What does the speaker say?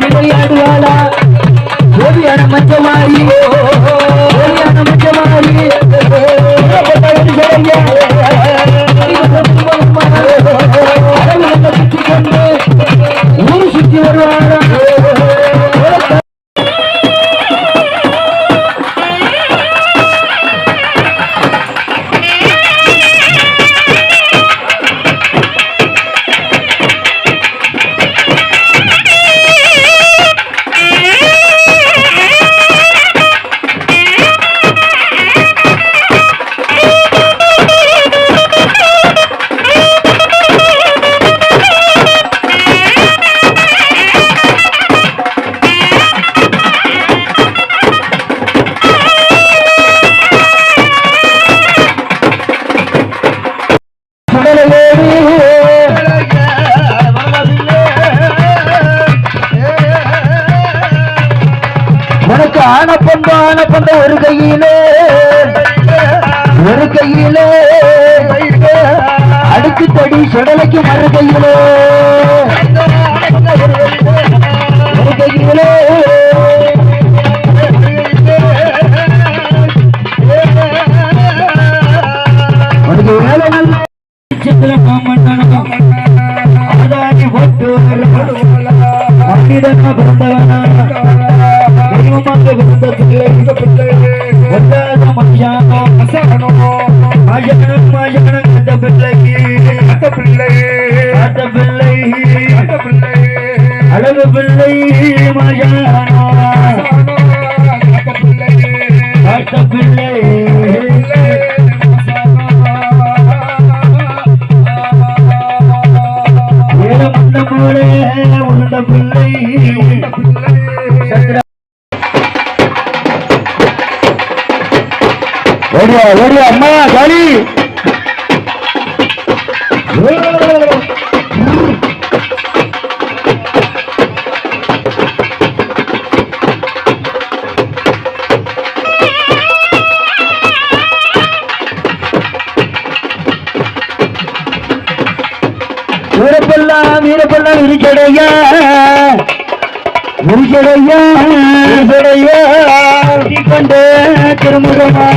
விளையாடுவாளா ஓவியான மஞ்சமாரி ஓவியான மஞ்சமாரி சுற்றி கொண்டு ஊர் சுற்றி வருவாளா ஆனப்பந்த ஒரு கையிலே அடுக்கு தடி சுடலைக்கு மறு கையிலே ஒரு கையிலே அழகு பிள்ளை பிள்ளை உள்ள பிள்ளை ஓடியா ஓடியா அம்மா காளி வீரப்பெல்லாம் விரிச்சடையா கொண்டு திருமுகமா